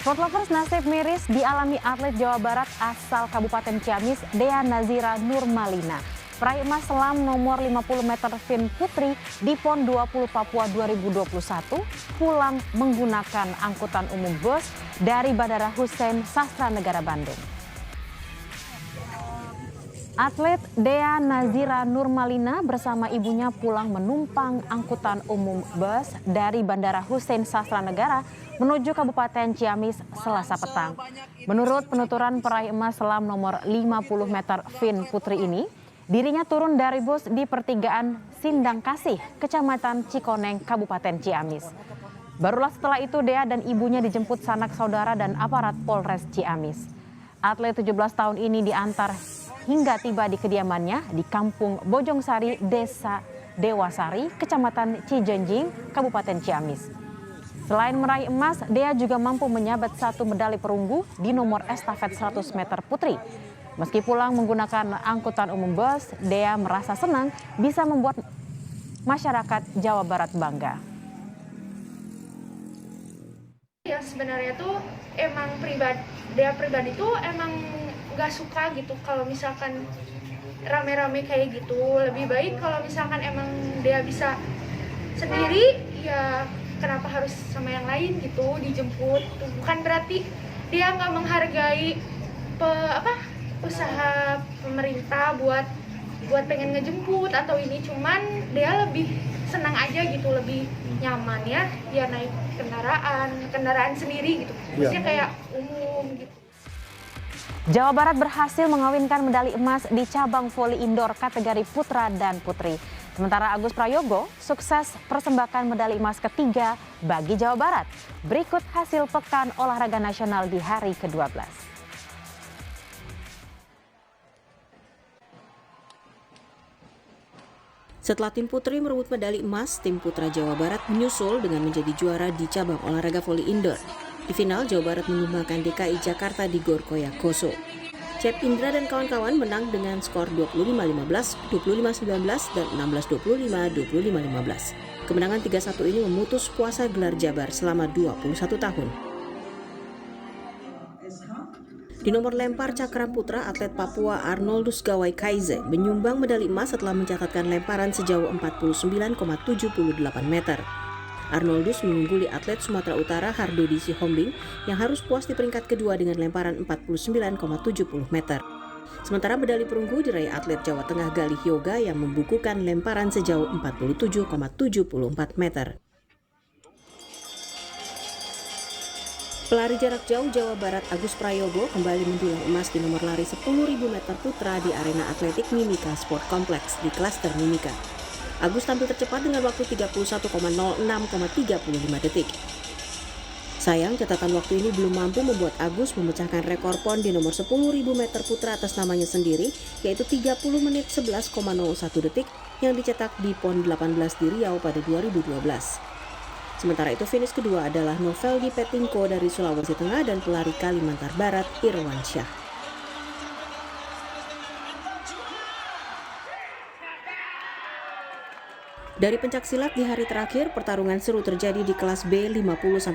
Sport lovers, nasib miris dialami atlet Jawa Barat asal Kabupaten Ciamis, Dea Nazira Nurmalina. Peraih emas selam nomor 50 meter fin putri di PON 20 Papua 2021 pulang menggunakan angkutan umum bus dari Bandara Hussein Sastranegara Bandung. Atlet Dea Nazira Nurmalina bersama ibunya pulang menumpang angkutan umum bus dari Bandara Hussein Sastranegara menuju Kabupaten Ciamis Selasa petang. Menurut penuturan peraih emas selam nomor 50 meter fin putri ini, dirinya turun dari bus di pertigaan Sindang Kasih, Kecamatan Cikoneng, Kabupaten Ciamis. Barulah setelah itu Dea dan ibunya dijemput sanak saudara dan aparat Polres Ciamis. Atlet 17 tahun ini diantar hingga tiba di kediamannya di Kampung Bojongsari, Desa Dewasari, Kecamatan Cijenjing, Kabupaten Ciamis. Selain meraih emas, Dea juga mampu menyabet 1 medali perunggu di nomor estafet 100 meter putri. Meski pulang menggunakan angkutan umum bus, Dea merasa senang bisa membuat masyarakat Jawa Barat bangga. Ya sebenarnya tuh emang Dea pribadi tuh emang nggak suka gitu kalau misalkan rame-rame kayak gitu. Lebih baik kalau misalkan emang Dea bisa sendiri, ya kenapa harus sama yang lain gitu dijemput. Bukan berarti dia nggak menghargai usaha pemerintah buat pengen ngejemput atau ini, cuman dia lebih senang aja gitu, lebih nyaman ya naik kendaraan sendiri gitu, maksudnya kayak umum gitu. Jawa Barat berhasil mengawinkan medali emas di cabang voli indoor kategori putra dan putri. Sementara Agus Prayogo sukses persembahkan medali emas ketiga bagi Jawa Barat. Berikut hasil Pekan Olahraga Nasional di hari ke-12. Setelah tim putri merebut medali emas, tim putra Jawa Barat menyusul dengan menjadi juara di cabang olahraga voli indoor. Di final, Jawa Barat menyumbangkan DKI Jakarta di Gor Koyakoso. Cep Indra dan kawan-kawan menang dengan skor 25-15, 25-19, dan 16-25, 25-15. Kemenangan 3-1 ini memutus puasa gelar Jabar selama 21 tahun. Di nomor lempar cakram putra, atlet Papua Arnoldus Gawai Kaize menyumbang medali emas setelah mencatatkan lemparan sejauh 49,78 meter. Arnoldus mengungguli atlet Sumatera Utara Hardodi Sihombing yang harus puas di peringkat kedua dengan lemparan 49,70 meter. Sementara medali perunggu diraih atlet Jawa Tengah Galih Yoga yang membukukan lemparan sejauh 47,74 meter. Pelari jarak jauh Jawa Barat Agus Prayogo kembali mendulang emas di nomor lari 10.000 meter putra di arena atletik Mimika Sport Complex di klaster Mimika. Agus tampil tercepat dengan waktu 31,06,35 detik. Sayang, catatan waktu ini belum mampu membuat Agus memecahkan rekor PON di nomor 10.000 meter putra atas namanya sendiri, yaitu 30 menit 11,01 detik yang dicetak di PON 18 di Riau pada 2012. Sementara itu finish kedua adalah Noveldi Petinko dari Sulawesi Tengah dan pelari Kalimantan Barat Irwan Syah. Dari pencak silat di hari terakhir, pertarungan seru terjadi di kelas B 50-55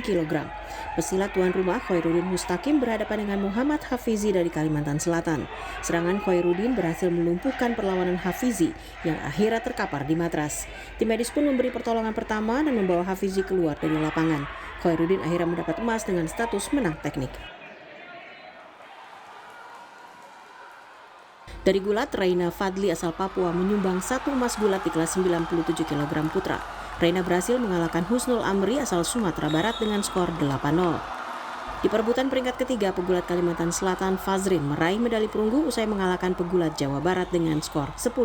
kg. Pesilat tuan rumah Khairuddin Mustaqim berhadapan dengan Muhammad Hafizi dari Kalimantan Selatan. Serangan Khairuddin berhasil melumpuhkan perlawanan Hafizi yang akhirnya terkapar di matras. Tim medis pun memberi pertolongan pertama dan membawa Hafizi keluar dari lapangan. Khairuddin akhirnya mendapat emas dengan status menang teknik. Dari gulat, Reina Fadli asal Papua menyumbang 1 emas gulat di kelas 97 kg putra. Reina berhasil mengalahkan Husnul Amri asal Sumatera Barat dengan skor 8-0. Di perebutan peringkat ketiga, pegulat Kalimantan Selatan Fazrin meraih medali perunggu usai mengalahkan pegulat Jawa Barat dengan skor 10-0.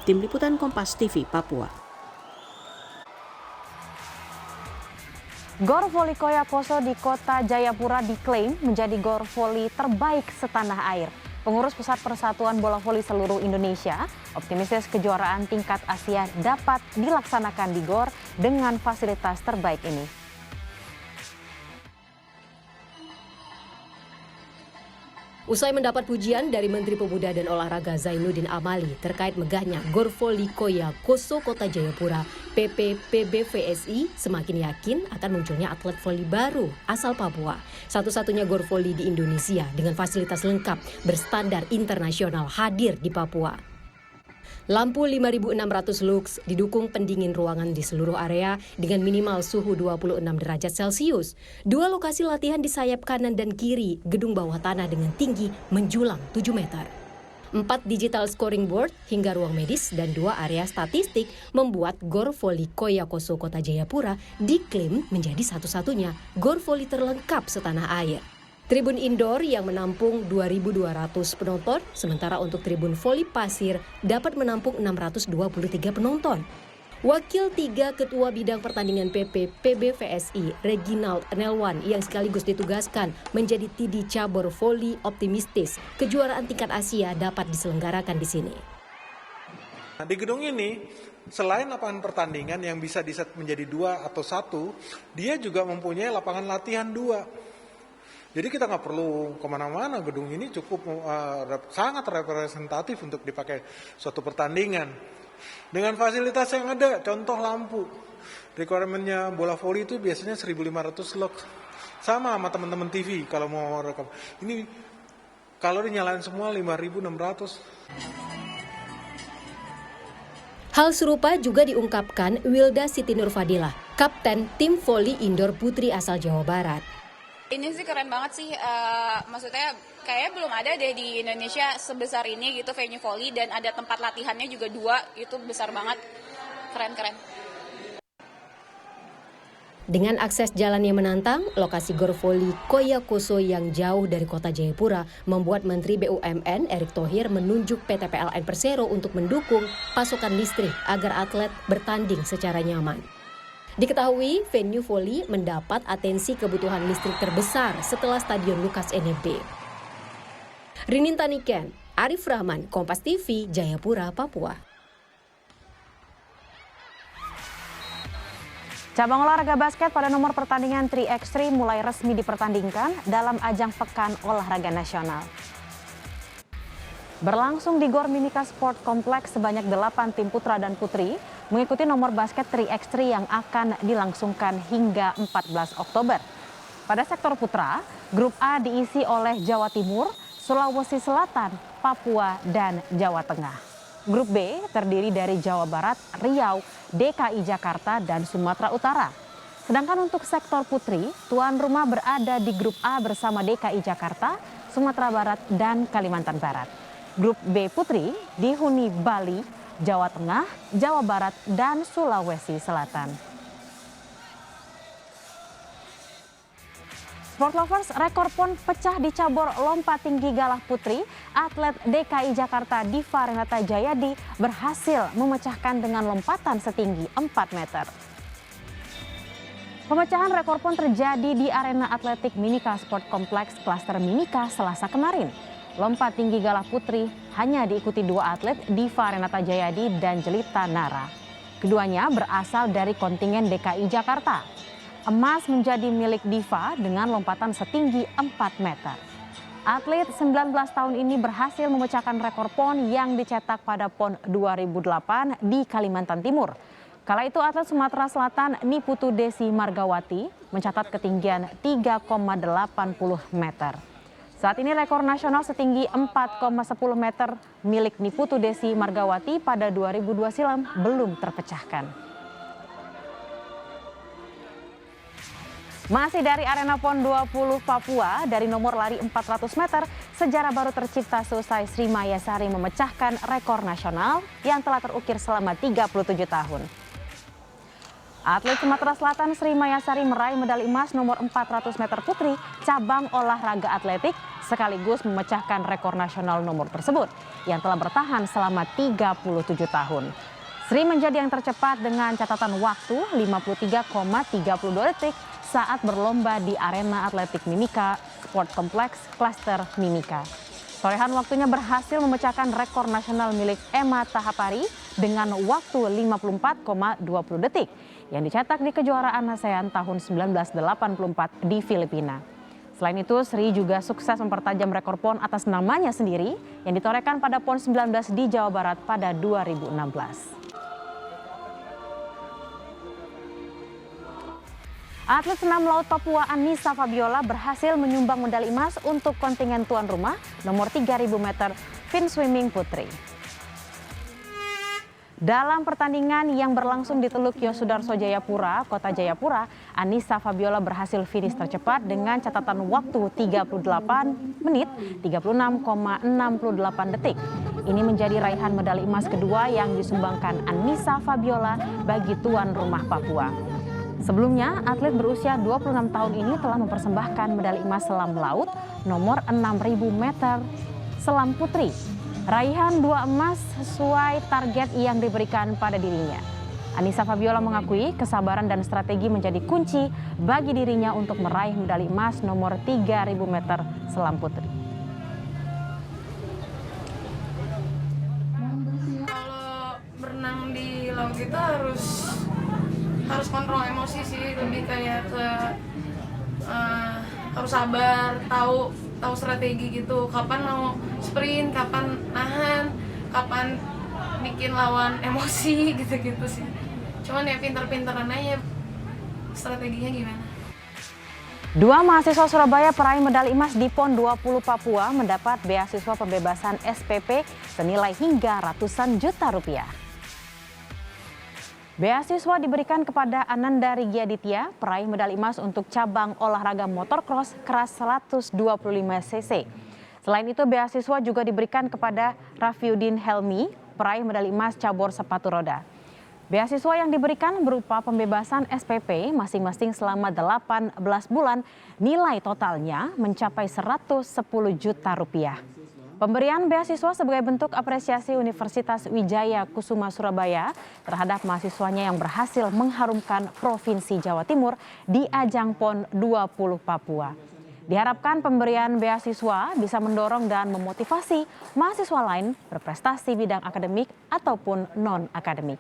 Tim Liputan Kompas TV, Papua. Gor Voli Koyakoso di Kota Jayapura diklaim menjadi gor voli terbaik setanah air. Pengurus Pusat Persatuan Bola Voli seluruh Indonesia optimistis kejuaraan tingkat Asia dapat dilaksanakan di GOR dengan fasilitas terbaik ini. Usai mendapat pujian dari Menteri Pemuda dan Olahraga Zainuddin Amali terkait megahnya Gor Voli Koya Koso Kota Jayapura, PP PBVSI semakin yakin akan munculnya atlet voli baru asal Papua. Satu-satunya gor voli di Indonesia dengan fasilitas lengkap berstandar internasional hadir di Papua. Lampu 5.600 lux didukung pendingin ruangan di seluruh area dengan minimal suhu 26 derajat Celcius. 2 lokasi latihan di sayap kanan dan kiri, gedung bawah tanah dengan tinggi menjulang 7 meter. 4 digital scoring board hingga ruang medis dan 2 area statistik membuat Gor Voli Koya Koso Kota Jayapura diklaim menjadi satu-satunya gor voli terlengkap setanah air. Tribun indoor yang menampung 2.200 penonton, sementara untuk tribun voli pasir dapat menampung 623 penonton. Wakil 3 Ketua Bidang Pertandingan PP PBVSI, Reginald Nelwan, yang sekaligus ditugaskan menjadi TD cabur voli optimistis, kejuaraan tingkat Asia dapat diselenggarakan di sini. Di gedung ini, selain lapangan pertandingan yang bisa diset menjadi 2 atau 1, dia juga mempunyai lapangan latihan 2. Jadi kita nggak perlu kemana-mana, gedung ini cukup sangat representatif untuk dipakai suatu pertandingan. Dengan fasilitas yang ada, contoh lampu. Requirement-nya bola voli itu biasanya 1.500 lux. Sama teman-teman TV kalau mau rekam. Ini kalau dinyalain semua 5.600. Hal serupa juga diungkapkan Wilda Siti Nurfadilah, Kapten Tim Voli Indoor Putri asal Jawa Barat. Ini sih keren banget sih, maksudnya kayaknya belum ada deh di Indonesia sebesar ini gitu venue volley, dan ada tempat latihannya juga 2, itu besar banget, keren-keren. Dengan akses jalan yang menantang, lokasi gor voli Koya Koso yang jauh dari kota Jayapura membuat Menteri BUMN Erick Thohir menunjuk PT PLN Persero untuk mendukung pasokan listrik agar atlet bertanding secara nyaman. Diketahui venue voli mendapat atensi kebutuhan listrik terbesar setelah Stadion Lukas NMB. Rinin Taniken, Arif Rahman, Kompas TV, Jayapura, Papua. Cabang olahraga basket pada nomor pertandingan 3x3 mulai resmi dipertandingkan dalam ajang Pekan Olahraga Nasional. Berlangsung di Gor Mimika Sport Complex, sebanyak 8 tim putra dan putri mengikuti nomor basket 3x3 yang akan dilangsungkan hingga 14 Oktober. Pada sektor putra, grup A diisi oleh Jawa Timur, Sulawesi Selatan, Papua, dan Jawa Tengah. Grup B terdiri dari Jawa Barat, Riau, DKI Jakarta, dan Sumatera Utara. Sedangkan untuk sektor putri, tuan rumah berada di grup A bersama DKI Jakarta, Sumatera Barat, dan Kalimantan Barat. Grup B putri dihuni Bali, Jawa Tengah, Jawa Barat, dan Sulawesi Selatan. Sport lovers, rekor pon pecah di cabur lompat tinggi galah putri. Atlet DKI Jakarta Diva Renata Jayadi berhasil memecahkan dengan lompatan setinggi 4 meter. Pemecahan rekor pon terjadi di arena atletik Mimika Sport Complex Klaster Mimika Selasa kemarin. Lompat tinggi galah putri hanya diikuti 2 atlet, Diva Renata Jayadi dan Jelita Nara. Keduanya berasal dari kontingen DKI Jakarta. Emas menjadi milik Diva dengan lompatan setinggi 4 meter. Atlet 19 tahun ini berhasil memecahkan rekor PON yang dicetak pada PON 2008 di Kalimantan Timur. Kala itu atlet Sumatera Selatan Niputu Desi Margawati mencatat ketinggian 3,80 meter. Saat ini rekor nasional setinggi 4,10 meter milik Niputu Desi Margawati pada 2002 silam belum terpecahkan. Masih dari arena PON 20 Papua, dari nomor lari 400 meter, sejarah baru tercipta seusai Sri Mayasari memecahkan rekor nasional yang telah terukir selama 37 tahun. Atlet Sumatera Selatan Sri Mayasari meraih medali emas nomor 400 meter putri cabang olahraga atletik sekaligus memecahkan rekor nasional nomor tersebut yang telah bertahan selama 37 tahun. Sri menjadi yang tercepat dengan catatan waktu 53,32 detik saat berlomba di arena atletik Mimika Sport Complex Klaster Mimika. Torehan waktunya berhasil memecahkan rekor nasional milik Emma Tahapari dengan waktu 54,20 detik yang dicetak di kejuaraan ASEAN tahun 1984 di Filipina. Selain itu, Sri juga sukses mempertajam rekor PON atas namanya sendiri yang ditorehkan pada PON 19 di Jawa Barat pada 2016. Atlet senam laut Papua Anissa Fabiola berhasil menyumbang medali emas untuk kontingen tuan rumah nomor 3.000 meter fin swimming putri. Dalam pertandingan yang berlangsung di Teluk Yosudarso Jayapura, Kota Jayapura, Anissa Fabiola berhasil finish tercepat dengan catatan waktu 38 menit 36,68 detik. Ini menjadi raihan medali emas kedua yang disumbangkan Anissa Fabiola bagi tuan rumah Papua. Sebelumnya, atlet berusia 26 tahun ini telah mempersembahkan medali emas selam laut nomor 6.000 meter selam putri. Raihan 2 emas sesuai target yang diberikan pada dirinya. Anissa Fabiola mengakui kesabaran dan strategi menjadi kunci bagi dirinya untuk meraih medali emas nomor 3.000 meter selam putri. Kalau berenang di laut itu harus kontrol emosi sih, lebih kayak ke harus sabar, tahu strategi gitu, kapan mau sprint, kapan nahan, kapan bikin lawan emosi gitu-gitu sih. Cuman ya pinter-pinteran aja strateginya gimana. 2 mahasiswa Surabaya peraih medali emas di PON 20 Papua mendapat beasiswa pembebasan SPP senilai hingga ratusan juta rupiah. Beasiswa diberikan kepada Ananda Rigiaditya, peraih medali emas untuk cabang olahraga motocross keras 125 cc. Selain itu, beasiswa juga diberikan kepada Rafiuddin Helmi, peraih medali emas cabur sepatu roda. Beasiswa yang diberikan berupa pembebasan SPP masing-masing selama 18 bulan, nilai totalnya mencapai 110 juta rupiah. Pemberian beasiswa sebagai bentuk apresiasi Universitas Wijaya Kusuma Surabaya terhadap mahasiswanya yang berhasil mengharumkan Provinsi Jawa Timur di ajang PON 20 Papua. Diharapkan pemberian beasiswa bisa mendorong dan memotivasi mahasiswa lain berprestasi bidang akademik ataupun non-akademik.